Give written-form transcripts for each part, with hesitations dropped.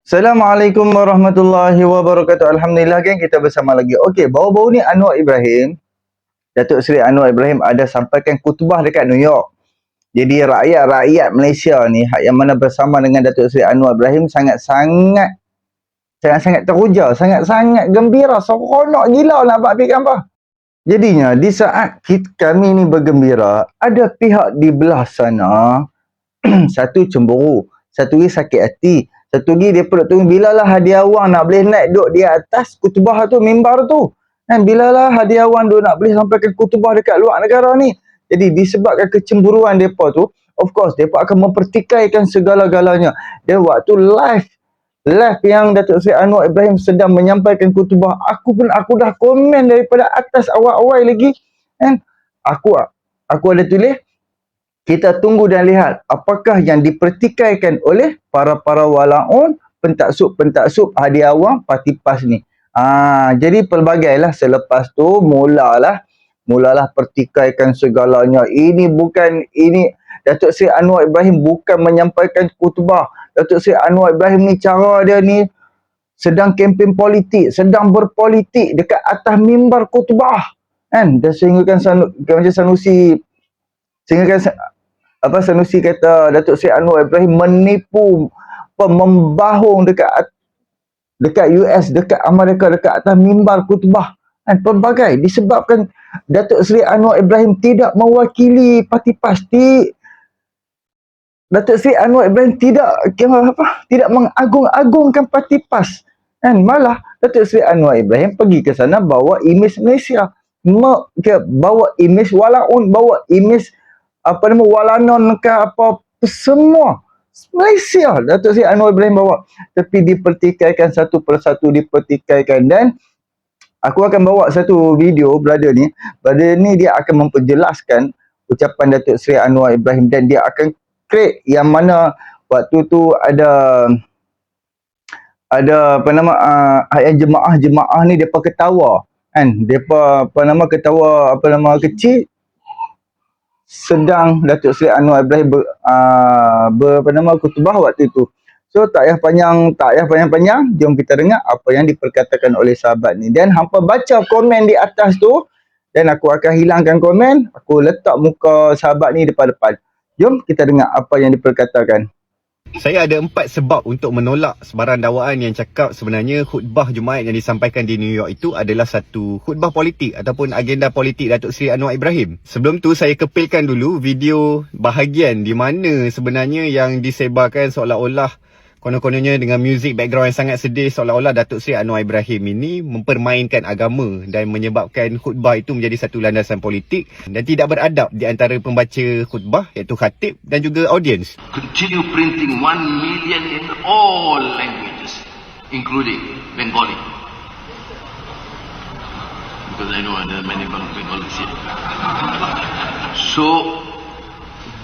Assalamualaikum warahmatullahi wabarakatuh. Alhamdulillah kan kita bersama lagi. Okey, baru-baru ni Anwar Ibrahim, Datuk Seri Anwar Ibrahim ada sampaikan khutbah dekat New York. Jadi rakyat-rakyat Malaysia ni yang mana bersama dengan Datuk Seri Anwar Ibrahim sangat-sangat teruja, sangat-sangat gembira, seronok gila nak buat gambar. Jadinya di saat kami ni bergembira, ada pihak di belah sana satu cemburu, satu lagi sakit hati, satu lagi dia perlu tunggu bilalah hadiahwan nak boleh naik duduk di atas kutubah tu, mimbar tu. Dan bilalah hadiahwan duk nak boleh sampaikan kutubah dekat luar negara ni. Jadi disebabkan kecemburuan mereka tu, of course mereka akan mempertikaikan segala-galanya. Dan waktu live yang Datuk Seri Anwar Ibrahim sedang menyampaikan kutubah, aku dah komen daripada atas awal-awal lagi. Kan? Aku ada tulis, kita tunggu dan lihat apakah yang dipertikaikan oleh para walaun, pentaksub hadiahwan parti PAS ni. Jadi pelbagailah selepas tu mulalah pertikaikan segalanya. Ini Datuk Seri Anwar Ibrahim bukan menyampaikan khutbah. Datuk Seri Anwar Ibrahim ni cara dia ni sedang kempen politik, sedang berpolitik dekat atas mimbar khutbah. Kan? Dan sehinggakan Sanusi kata Datuk Seri Anwar Ibrahim menipu, membahung dekat US, dekat Amerika, dekat atas mimbar khutbah. Dan pelbagai disebabkan Datuk Seri Anwar Ibrahim tidak mewakili parti PAS. Datuk Seri Anwar Ibrahim tidak mengagung-agungkan parti PAS. Dan malah Datuk Seri Anwar Ibrahim pergi ke sana bawa imej Malaysia, bawa imej walaun, bawa imej walanon ke apa semua Malaysia Datuk Seri Anwar Ibrahim bawa, tapi dipertikaikan satu persatu, dipertikaikan. Dan aku akan bawa satu video brother ni dia akan memperjelaskan ucapan Datuk Seri Anwar Ibrahim, dan dia akan create yang mana waktu tu ada yang jemaah ni depa ketawa kan, depa ketawa kecil sedang Datuk Seri Anwar Ibrahim khutbah waktu itu. So tak payah panjang, jom kita dengar apa yang diperkatakan oleh sahabat ni. Dan hampa baca komen di atas tu, dan aku akan hilangkan komen, aku letak muka sahabat ni depan-depan. Jom kita dengar apa yang diperkatakan. Saya ada 4 sebab untuk menolak sebarang dakwaan yang cakap sebenarnya khutbah Jumaat yang disampaikan di New York itu adalah satu khutbah politik ataupun agenda politik Datuk Seri Anwar Ibrahim. Sebelum tu saya kepilkan dulu video bahagian di mana sebenarnya yang disebarkan seolah-olah konon-kononnya dengan muzik background yang sangat sedih, seolah-olah Datuk Seri Anwar Ibrahim ini mempermainkan agama dan menyebabkan khutbah itu menjadi satu landasan politik dan tidak beradab di antara pembaca khutbah iaitu khatib dan juga audiens. Continue printing 1 million in all languages, including Bengali. Because I know there are many Bengalis here. So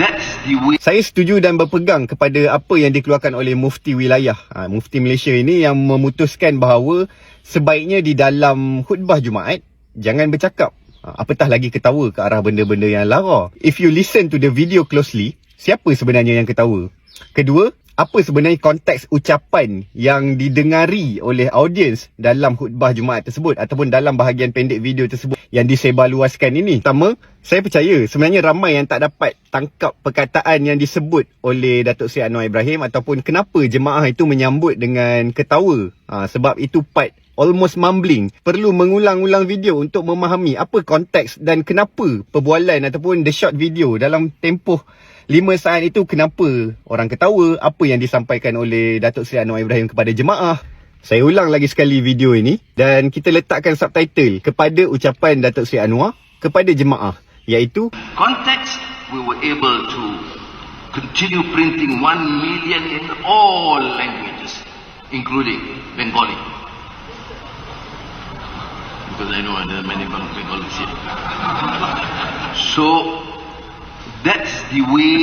that's the way. Saya setuju dan berpegang kepada apa yang dikeluarkan oleh Mufti Wilayah, Mufti Malaysia ini, yang memutuskan bahawa sebaiknya di dalam khutbah Jumaat jangan bercakap, apatah lagi ketawa ke arah benda-benda yang lara. If you listen to the video closely, siapa sebenarnya yang ketawa? Kedua, apa sebenarnya konteks ucapan yang didengari oleh audiens dalam khutbah Jumaat tersebut ataupun dalam bahagian pendek video tersebut yang disebarluaskan ini? Pertama, saya percaya sebenarnya ramai yang tak dapat tangkap perkataan yang disebut oleh Datuk Seri Anwar Ibrahim ataupun kenapa jemaah itu menyambut dengan ketawa. Sebab itu part almost mumbling. Perlu mengulang-ulang video untuk memahami apa konteks dan kenapa perbualan ataupun the short video dalam tempoh 5 saat itu, kenapa orang ketawa, apa yang disampaikan oleh Datuk Seri Anwar Ibrahim kepada jemaah. Saya ulang lagi sekali video ini dan kita letakkan subtitle kepada ucapan Datuk Seri Anwar kepada jemaah, iaitu Context, we were able to continue printing 1 million in all languages, including Bengali. Because I know there are many Bengalis here. So that's the way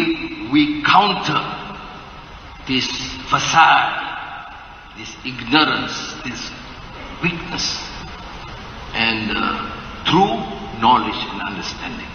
we counter this facade, this ignorance, this weakness, and through knowledge and understanding.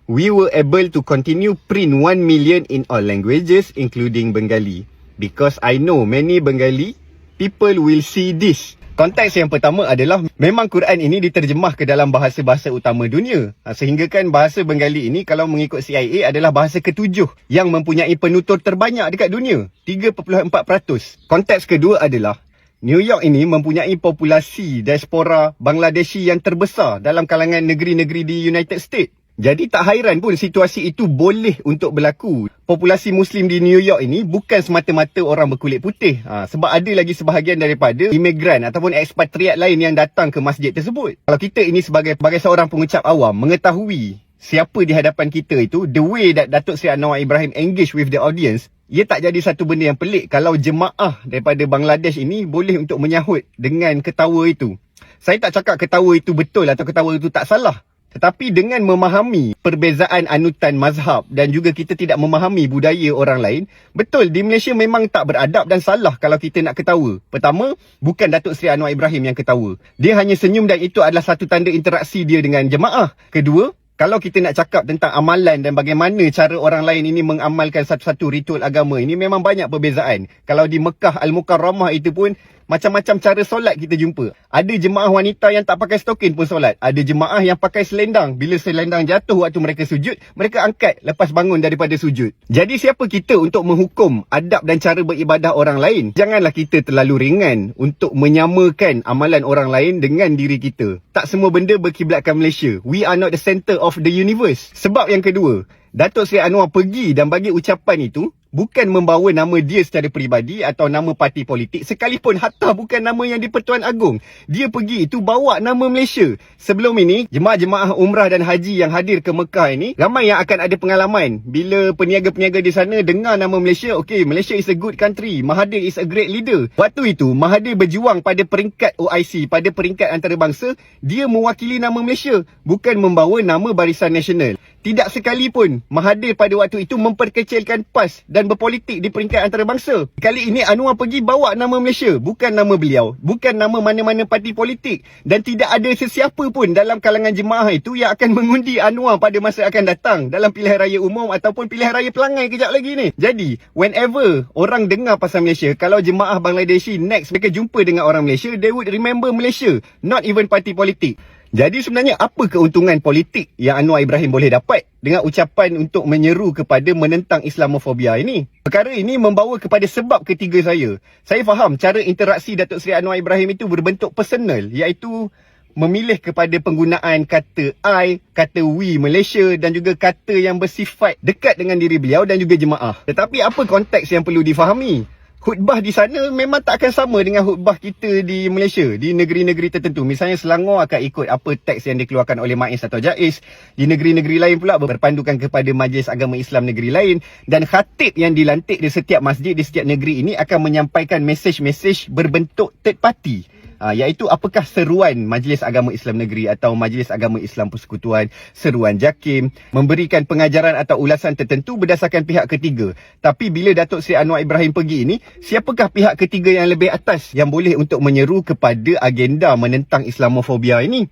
we were able to continue print 1 million in all languages including Bengali, because I know many Bengali people will see this. Konteks yang pertama adalah memang Quran ini diterjemah ke dalam bahasa-bahasa utama dunia. Sehingga kan bahasa Bengali ini kalau mengikut CIA adalah bahasa ketujuh yang mempunyai penutur terbanyak dekat dunia. 3.4%. Konteks kedua adalah New York ini mempunyai populasi diaspora Bangladeshi yang terbesar dalam kalangan negeri-negeri di United States. Jadi tak hairan pun situasi itu boleh untuk berlaku. Populasi Muslim di New York ini bukan semata-mata orang berkulit putih. Sebab ada lagi sebahagian daripada imigran ataupun ekspatriat lain yang datang ke masjid tersebut. Kalau kita ini sebagai seorang pengucap awam mengetahui siapa di hadapan kita itu, the way that Datuk Seri Anwar Ibrahim engage with the audience, ia tak jadi satu benda yang pelik kalau jemaah daripada Bangladesh ini boleh untuk menyahut dengan ketawa itu. Saya tak cakap ketawa itu betul atau ketawa itu tak salah. Tetapi dengan memahami perbezaan anutan mazhab dan juga kita tidak memahami budaya orang lain, betul di Malaysia memang tak beradab dan salah kalau kita nak ketawa. Pertama, bukan Datuk Seri Anwar Ibrahim yang ketawa. Dia hanya senyum dan itu adalah satu tanda interaksi dia dengan jemaah. Kedua, kalau kita nak cakap tentang amalan dan bagaimana cara orang lain ini mengamalkan satu-satu ritual agama ini, memang banyak perbezaan. Kalau di Mekah Al-Mukarramah itu pun macam-macam cara solat kita jumpa. Ada jemaah wanita yang tak pakai stokin pun solat. Ada jemaah yang pakai selendang. Bila selendang jatuh waktu mereka sujud, mereka angkat lepas bangun daripada sujud. Jadi siapa kita untuk menghukum adab dan cara beribadah orang lain? Janganlah kita terlalu ringan untuk menyamakan amalan orang lain dengan diri kita. Tak semua benda berkiblatkan Malaysia. We are not the center of the universe. Sebab yang kedua, Datuk Seri Anwar pergi dan bagi ucapan itu bukan membawa nama dia secara peribadi atau nama parti politik, sekalipun hatta bukan nama yang di-Pertuan Agong. Dia pergi itu bawa nama Malaysia. Sebelum ini, jemaah-jemaah umrah dan haji yang hadir ke Mekah ini, ramai yang akan ada pengalaman. Bila peniaga-peniaga di sana dengar nama Malaysia, okay, Malaysia is a good country, Mahathir is a great leader. Waktu itu, Mahathir berjuang pada peringkat OIC, pada peringkat antarabangsa, dia mewakili nama Malaysia, bukan membawa nama Barisan Nasional. Tidak sekalipun Mahathir pada waktu itu memperkecilkan PAS dan berpolitik di peringkat antarabangsa. Kali ini Anwar pergi bawa nama Malaysia, bukan nama beliau, bukan nama mana-mana parti politik, dan tidak ada sesiapa pun dalam kalangan jemaah itu yang akan mengundi Anwar pada masa akan datang dalam pilihan raya umum ataupun pilihan raya pelangai kejap lagi ni. Jadi, whenever orang dengar pasal Malaysia, kalau jemaah Bangladeshi next mereka jumpa dengan orang Malaysia, they would remember Malaysia, not even parti politik. Jadi sebenarnya apa keuntungan politik yang Anwar Ibrahim boleh dapat dengan ucapan untuk menyeru kepada menentang Islamofobia ini? Perkara ini membawa kepada sebab ketiga saya. Saya faham cara interaksi Datuk Seri Anwar Ibrahim itu berbentuk personal, iaitu memilih kepada penggunaan kata I, kata we Malaysia dan juga kata yang bersifat dekat dengan diri beliau dan juga jemaah. Tetapi apa konteks yang perlu difahami? Khutbah di sana memang tak akan sama dengan khutbah kita di Malaysia, di negeri-negeri tertentu. Misalnya Selangor akan ikut apa teks yang dikeluarkan oleh MAIS atau JAIS. Di negeri-negeri lain pula berpandukan kepada Majlis Agama Islam negeri lain. Dan khatib yang dilantik di setiap masjid di setiap negeri ini akan menyampaikan mesej-mesej berbentuk third party. Iaitu apakah seruan Majlis Agama Islam Negeri atau Majlis Agama Islam Persekutuan, seruan JAKIM, memberikan pengajaran atau ulasan tertentu berdasarkan pihak ketiga. Tapi bila Datuk Seri Anwar Ibrahim pergi ini, siapakah pihak ketiga yang lebih atas yang boleh untuk menyeru kepada agenda menentang Islamofobia ini?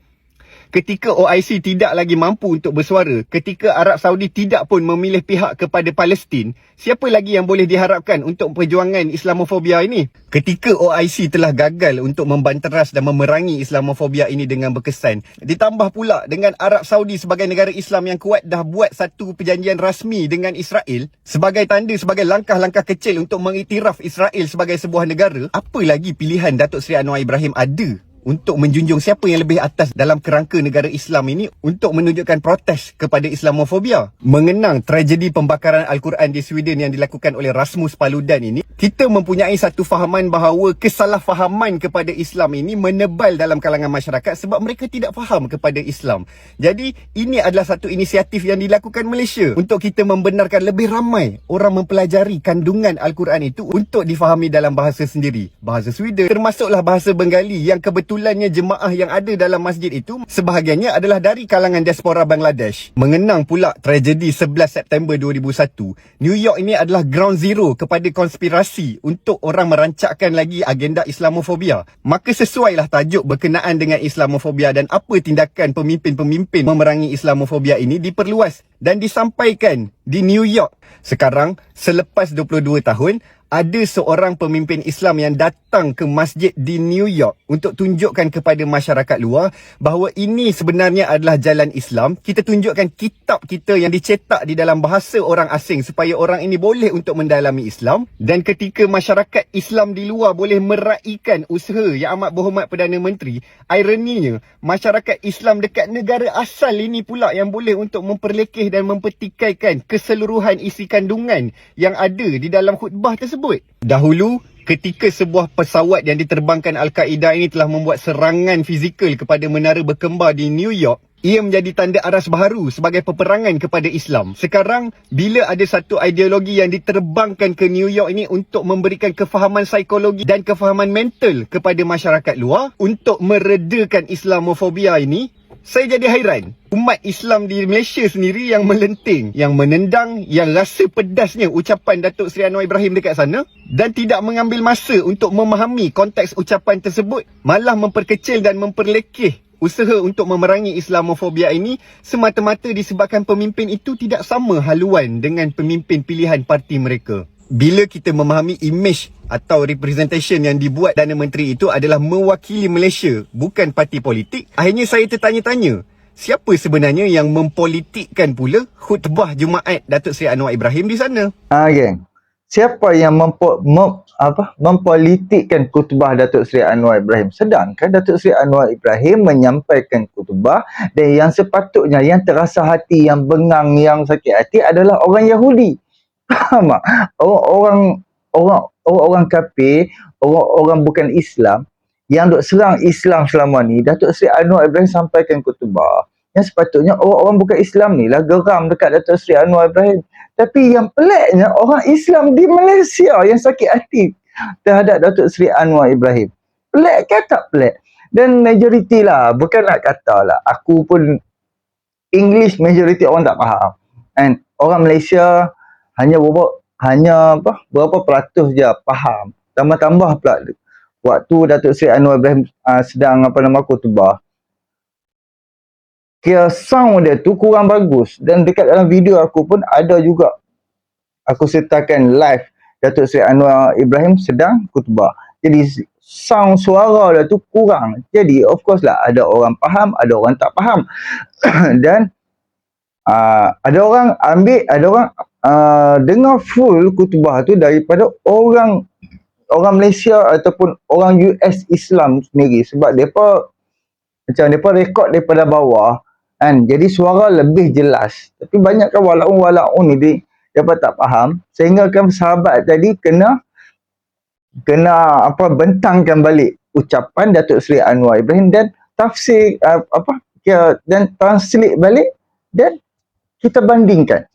Ketika OIC tidak lagi mampu untuk bersuara, ketika Arab Saudi tidak pun memilih pihak kepada Palestin, siapa lagi yang boleh diharapkan untuk perjuangan Islamofobia ini? Ketika OIC telah gagal untuk membanteras dan memerangi Islamofobia ini dengan berkesan, ditambah pula dengan Arab Saudi sebagai negara Islam yang kuat dah buat satu perjanjian rasmi dengan Israel sebagai tanda, sebagai langkah-langkah kecil untuk mengiktiraf Israel sebagai sebuah negara, apa lagi pilihan Datuk Seri Anwar Ibrahim ada untuk menjunjung siapa yang lebih atas dalam kerangka negara Islam ini untuk menunjukkan protes kepada Islamofobia? Mengenang tragedi pembakaran Al-Quran di Sweden yang dilakukan oleh Rasmus Paludan ini, kita mempunyai satu fahaman bahawa kesalahfahaman kepada Islam ini menebal dalam kalangan masyarakat sebab mereka tidak faham kepada Islam. Jadi, ini adalah satu inisiatif yang dilakukan Malaysia untuk kita membenarkan lebih ramai orang mempelajari kandungan Al-Quran itu untuk difahami dalam bahasa sendiri. Bahasa Sweden, termasuklah bahasa Bengali yang kebetulannya jemaah yang ada dalam masjid itu sebahagiannya adalah dari kalangan diaspora Bangladesh. Mengenang pula tragedi 11 September 2001, New York ini adalah ground zero kepada konspirasi untuk orang merancakkan lagi agenda Islamofobia. Maka sesuailah tajuk berkenaan dengan Islamofobia dan apa tindakan pemimpin-pemimpin memerangi Islamofobia ini diperluas dan disampaikan di New York. Sekarang, selepas 22 tahun, ada seorang pemimpin Islam yang datang ke masjid di New York untuk tunjukkan kepada masyarakat luar bahawa ini sebenarnya adalah jalan Islam. Kita tunjukkan kitab kita yang dicetak di dalam bahasa orang asing supaya orang ini boleh untuk mendalami Islam. Dan ketika masyarakat Islam di luar boleh meraihkan usaha Yang Amat Berhormat Perdana Menteri, ironinya masyarakat Islam dekat negara asal ini pula yang boleh untuk memperlekeh dan mempertikaikan keseluruhan isi kandungan yang ada di dalam khutbah tersebut. Dahulu, ketika sebuah pesawat yang diterbangkan Al-Qaeda ini telah membuat serangan fizikal kepada menara berkembar di New York, ia menjadi tanda aras baharu sebagai peperangan kepada Islam. Sekarang, bila ada satu ideologi yang diterbangkan ke New York ini untuk memberikan kefahaman psikologi dan kefahaman mental kepada masyarakat luar untuk meredakan Islamofobia ini, saya jadi hairan. Umat Islam di Malaysia sendiri yang melenting, yang menendang, yang rasa pedasnya ucapan Datuk Seri Anwar Ibrahim dekat sana dan tidak mengambil masa untuk memahami konteks ucapan tersebut, malah memperkecil dan memperlekeh usaha untuk memerangi Islamofobia ini semata-mata disebabkan pemimpin itu tidak sama haluan dengan pemimpin pilihan parti mereka. Bila kita memahami image atau representation yang dibuat Perdana Menteri itu adalah mewakili Malaysia, bukan parti politik, akhirnya saya tertanya-tanya, siapa sebenarnya yang mempolitikkan pula khutbah Jumaat Datuk Seri Anwar Ibrahim di sana? Geng. Siapa yang mempolitikkan khutbah Datuk Seri Anwar Ibrahim? Sedangkan Datuk Seri Anwar Ibrahim menyampaikan khutbah dan yang sepatutnya yang terasa hati, yang bengang, yang sakit hati adalah orang Yahudi. Faham tak? Orang kafir, orang bukan Islam yang duk serang Islam selama ni, Datuk Seri Anwar Ibrahim sampaikan khutbah. Yang sepatutnya orang bukan Islam ni lah geram dekat Datuk Seri Anwar Ibrahim. Tapi yang peliknya orang Islam di Malaysia yang sakit hati terhadap Datuk Seri Anwar Ibrahim. Pelik ke tak pelik? Dan majoriti lah, bukan nak kata lah, aku pun English majoriti orang tak faham. And orang Malaysia hanya berapa peratus je faham. Tambah-tambah pula waktu Datuk Seri Anwar Ibrahim sedang khutbah, kira sound dia tu kurang bagus. Dan dekat dalam video aku pun ada juga aku sertakan live Datuk Seri Anwar Ibrahim sedang khutbah. Jadi sound suara dia tu kurang. Jadi of course lah ada orang faham, ada orang tak faham. Dan ada orang dengar full khutbah tu daripada orang Malaysia ataupun orang US Islam sendiri, sebab depa rekod daripada bawah kan, jadi suara lebih jelas. Tapi banyak kan walaun ni depa tak faham, sehingga kan sahabat tadi kena bentangkan balik ucapan Datuk Seri Anwar Ibrahim dan tafsir dan translate balik dan kita bandingkan.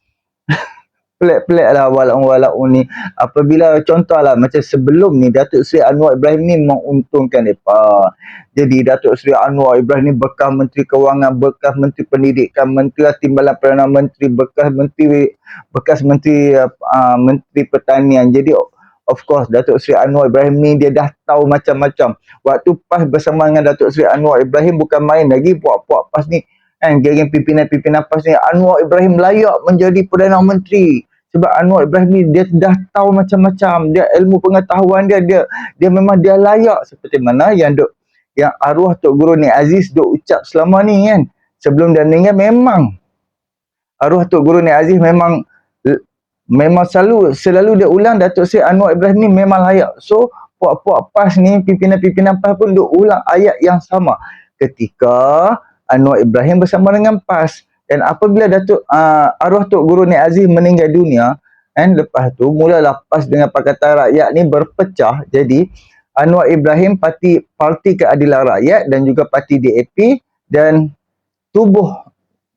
Pelik-pelik lah walaun ni. Apabila contohlah macam sebelum ni Datuk Seri Anwar Ibrahim ni menguntungkan mereka. Jadi Datuk Seri Anwar Ibrahim ni bekas Menteri Kewangan, bekas Menteri Pendidikan, Menteri Timbalan Perdana Menteri, bekas Menteri Pertanian. Jadi of course Datuk Seri Anwar Ibrahim ni dia dah tahu macam-macam. Waktu PAS bersama dengan Datuk Seri Anwar Ibrahim bukan main lagi puak-puak PAS ni. Geng pimpinan PAS ni, Anwar Ibrahim layak menjadi Perdana Menteri sebab Anwar Ibrahim ni dia dah tahu macam-macam, dia ilmu pengetahuan dia memang dia layak, seperti mana yang arwah Tok Guru Nik Aziz duk ucap selama ni kan. Sebelum dia meninggal memang arwah Tok Guru Nik Aziz memang selalu dia ulang Datuk Seri Anwar Ibrahim ni memang layak. So puak-puak PAS ni, pimpinan PAS pun duk ulang ayat yang sama ketika Anwar Ibrahim bersama dengan PAS. Dan apabila arwah Tok Guru Nik Aziz meninggal dunia, lepas tu mulalah PAS dengan Pakatan Rakyat ni berpecah. Jadi Anwar Ibrahim Parti Keadilan Rakyat dan juga Parti DAP, dan tubuh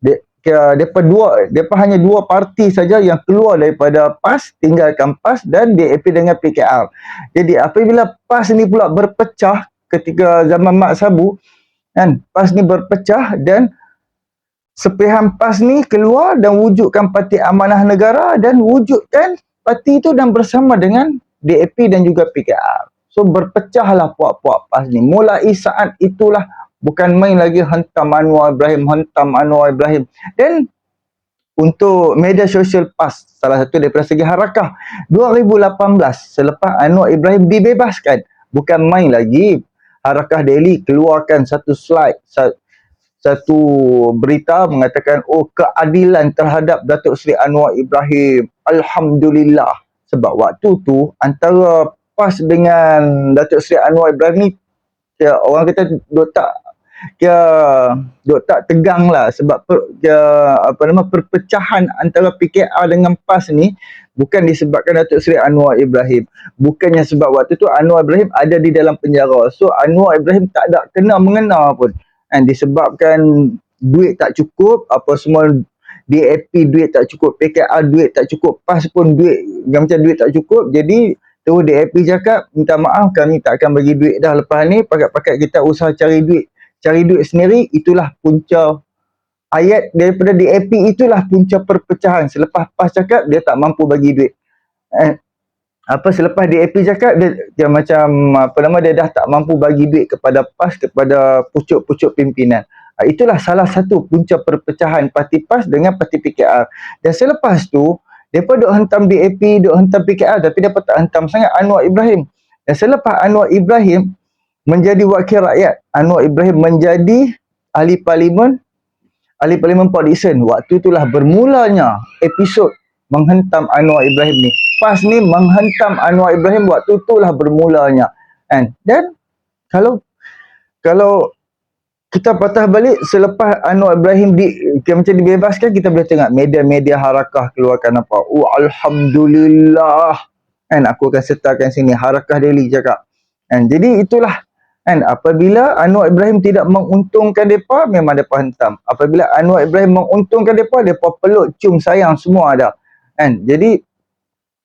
depa hanya dua parti saja yang keluar daripada PAS, tinggalkan PAS dan DAP dengan PKR. Jadi apabila PAS ni pula berpecah ketika zaman Mak Sabu, kan, PAS ni berpecah dan sepihak PAS ni keluar dan wujudkan Parti Amanah Negara dan wujudkan parti itu dan bersama dengan DAP dan juga PKR. So berpecahlah puak-puak PAS ni. Mulai saat itulah bukan main lagi hentam Anwar Ibrahim. Dan untuk media sosial PAS, salah satu daripada segi harakah 2018 selepas Anwar Ibrahim dibebaskan. Bukan main lagi. Harakah Daily keluarkan satu slide, satu berita mengatakan keadilan terhadap Datuk Seri Anwar Ibrahim. Alhamdulillah. Sebab waktu tu antara PAS dengan Datuk Seri Anwar Ibrahim ni orang kata duk tak tegang lah, sebab perpecahan antara PKR dengan PAS ni bukan disebabkan Datuk Seri Anwar Ibrahim. Bukannya sebab waktu tu Anwar Ibrahim ada di dalam penjara. So Anwar Ibrahim tak ada kena-mengena pun. Disebabkan duit tak cukup, apa semua, DAP duit tak cukup, PKR duit tak cukup, PAS pun macam duit tak cukup. Jadi terus DAP cakap, minta maaf, kami tak akan bagi duit dah lepas ni, pakat-pakat kita usaha cari duit sendiri. Itulah punca ayat daripada DAP, itulah punca perpecahan. Selepas PAS cakap dia tak mampu bagi duit, selepas DAP cakap dia macam dia dah tak mampu bagi duit kepada PAS, kepada pucuk-pucuk pimpinan. Itulah salah satu punca perpecahan parti PAS dengan parti PKR. Dan selepas tu depa duk hentam DAP, duk hentam PKR, tapi depa tak hentam sangat Anwar Ibrahim. Dan selepas Anwar Ibrahim menjadi wakil rakyat, Anwar Ibrahim menjadi ahli parlimen Port Dickson, waktu itulah bermulanya episod menghentam Anwar Ibrahim ni. PAS ni menghentam Anwar Ibrahim, waktu itulah bermulanya. Dan kalau kita patah balik selepas Anwar Ibrahim macam dibebaskan, kita boleh tengok media-media harakah keluarkan apa. Alhamdulillah. Aku akan sertakan sini, Harakah Daily cakap. Jadi itulah. Apabila Anwar Ibrahim tidak menguntungkan mereka, memang mereka hentam. Apabila Anwar Ibrahim menguntungkan mereka peluk, cium, sayang, semua ada. Jadi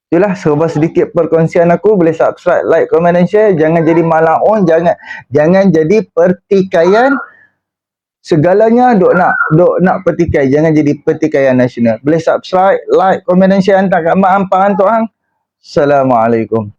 itulah serba sedikit perkongsian aku. Boleh subscribe, like, komen dan share. Jangan jadi malaun, jangan jadi pertikaian. Segalanya duk nak pertikai, jangan jadi pertikaian nasional. Boleh subscribe, like, komen dan share, hantar kat mak ampang tuan. Assalamualaikum.